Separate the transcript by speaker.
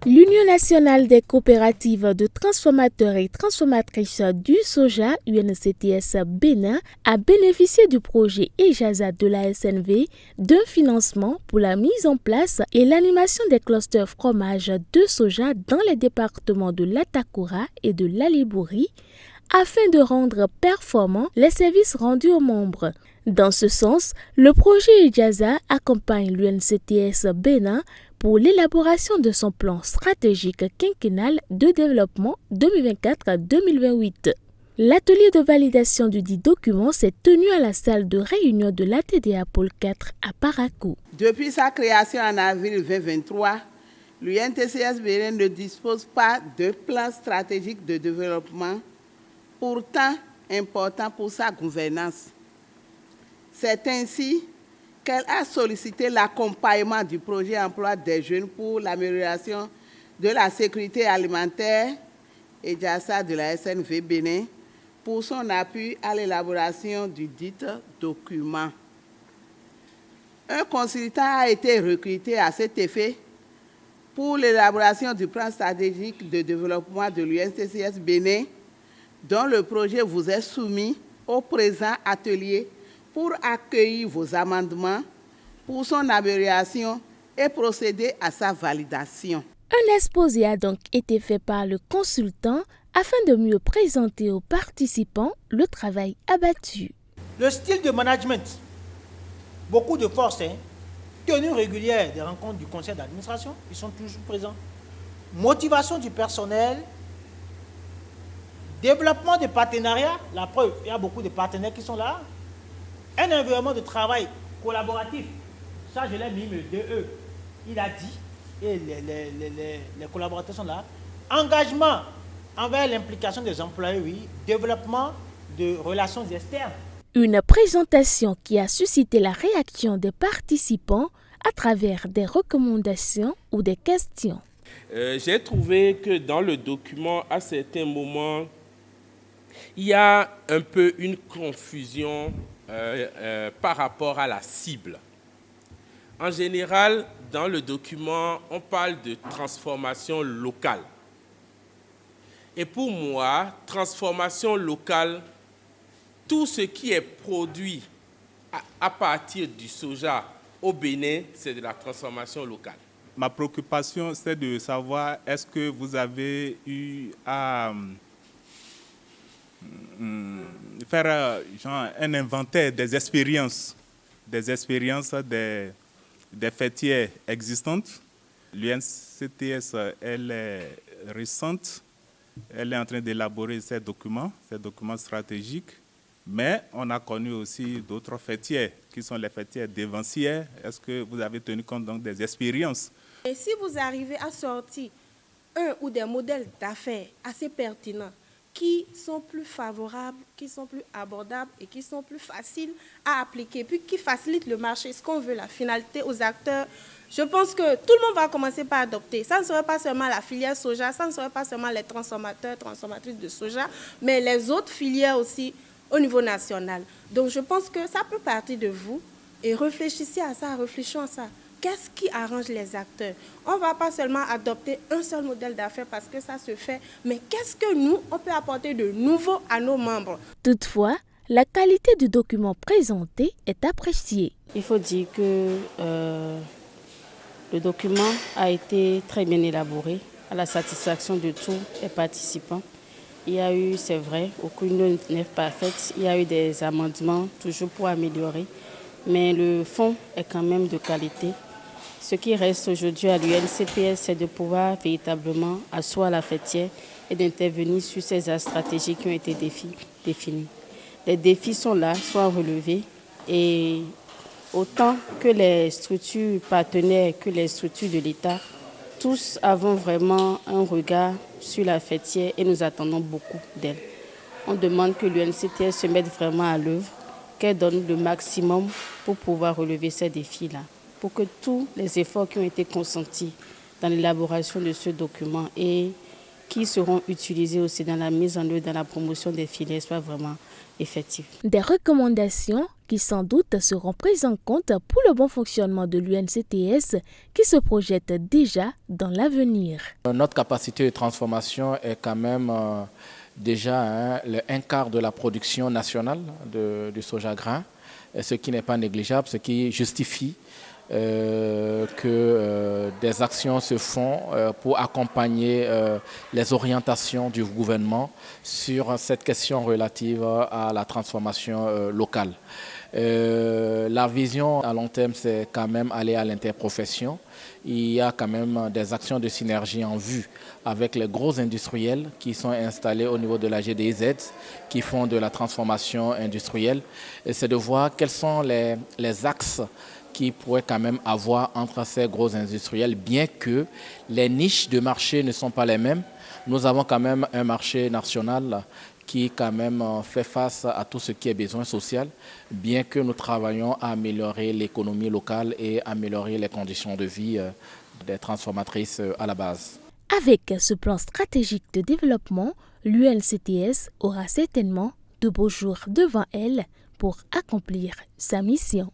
Speaker 1: L'Union nationale des coopératives de transformateurs et transformatrices du soja, UNCTS Bénin, a bénéficié du projet EJASA de la SNV d'un financement pour la mise en place et l'animation des clusters fromage de soja dans les départements de l'Atakura et de l'Alibouri, afin de rendre performants les services rendus aux membres. Dans ce sens, le projet EJASA accompagne l'UNCTS Bénin pour l'élaboration de son plan stratégique quinquennal de développement 2024-2028. L'atelier de validation du dit document s'est tenu à la salle de réunion de l'ATDA Pôle 4 à Parakou.
Speaker 2: Depuis sa création en avril 2023, l'UNCTS Bénin ne dispose pas de plan stratégique de développement, pourtant important pour sa gouvernance. C'est ainsi qu'elle a sollicité l'accompagnement du projet emploi des jeunes pour l'amélioration de la sécurité alimentaire et EJASA de la SNV Bénin pour son appui à l'élaboration du dit document. Un consultant a été recruté à cet effet pour l'élaboration du plan stratégique de développement de l'UNCTS Bénin, dont le projet vous est soumis au présent atelier pour accueillir vos amendements pour son amélioration et procéder à sa validation.
Speaker 1: Un exposé a donc été fait par le consultant afin de mieux présenter aux participants le travail abattu.
Speaker 3: Le style de management, beaucoup de forces, tenue régulière des rencontres du conseil d'administration, ils sont toujours présents. Motivation du personnel, développement des partenariats, la preuve, il y a beaucoup de partenaires qui sont là. Un environnement de travail collaboratif, ça je l'ai mis le 2E, il a dit, et les collaborateurs sont là. Engagement envers l'implication des employés, oui. Développement de relations externes.
Speaker 1: Une présentation qui a suscité la réaction des participants à travers des recommandations ou des questions.
Speaker 4: J'ai trouvé que dans le document, à certains moments, il y a un peu une confusion par rapport à la cible. En général, dans le document, on parle de transformation locale. Et pour moi, transformation locale, tout ce qui est produit à partir du soja au Bénin, c'est de la transformation locale.
Speaker 5: Ma préoccupation, c'est de savoir est-ce que vous avez eu à faire un inventaire des expériences des fêtières existantes. L'UNCTS, elle est récente, elle est en train d'élaborer ces documents stratégiques, mais on a connu aussi d'autres fêtières qui sont les fêtières dévancières. Est-ce que vous avez tenu compte donc des expériences?
Speaker 6: Et si vous arrivez à sortir un ou des modèles d'affaires assez pertinents, qui sont plus favorables, qui sont plus abordables et qui sont plus faciles à appliquer, puis qui facilitent le marché, ce qu'on veut, la finalité aux acteurs. Je pense que tout le monde va commencer par adopter. Ça ne serait pas seulement la filière soja, ça ne serait pas seulement les transformateurs, transformatrices de soja, mais les autres filières aussi au niveau national. Donc je pense que ça peut partir de vous et réfléchissez à ça, réfléchissons à ça. Qu'est-ce qui arrange les acteurs? On ne va pas seulement adopter un seul modèle d'affaires parce que ça se fait, mais qu'est-ce que nous, on peut apporter de nouveau à nos membres?
Speaker 1: Toutefois, la qualité du document présenté est appréciée.
Speaker 7: Il faut dire que le document a été très bien élaboré à la satisfaction de tous les participants. Il y a eu, c'est vrai, aucune n'est parfaite, il y a eu des amendements toujours pour améliorer, mais le fond est quand même de qualité. Ce qui reste aujourd'hui à l'UNCTS, c'est de pouvoir véritablement asseoir la fêtière et d'intervenir sur ces axes stratégiques qui ont été définis. Les défis sont là, sont relevés, et autant que les structures partenaires que les structures de l'État, tous avons vraiment un regard sur la fêtière et nous attendons beaucoup d'elle. On demande que l'UNCTS se mette vraiment à l'œuvre, qu'elle donne le maximum pour pouvoir relever ces défis-là, pour que tous les efforts qui ont été consentis dans l'élaboration de ce document et qui seront utilisés aussi dans la mise en œuvre, dans la promotion des filières soient vraiment effectifs.
Speaker 1: Des recommandations qui qui sans doute seront prises en compte pour le bon fonctionnement de l'UNCTS qui se projette déjà dans l'avenir.
Speaker 8: Notre capacité de transformation est quand même déjà un quart de la production nationale du soja grain, ce qui n'est pas négligeable, ce qui justifie que des actions se font pour accompagner les orientations du gouvernement sur cette question relative à la transformation locale. La vision à long terme, c'est quand même aller à l'interprofession. Il y a quand même des actions de synergie en vue avec les gros industriels qui sont installés au niveau de la GDZ, qui font de la transformation industrielle. Et c'est de voir quels sont les axes qui pourrait quand même avoir entre ces gros industriels, bien que les niches de marché ne sont pas les mêmes. Nous avons quand même un marché national qui quand même fait face à tout ce qui est besoin social, bien que nous travaillons à améliorer l'économie locale et améliorer les conditions de vie des transformatrices à la base.
Speaker 1: Avec ce plan stratégique de développement, l'UNCTS aura certainement de beaux jours devant elle pour accomplir sa mission.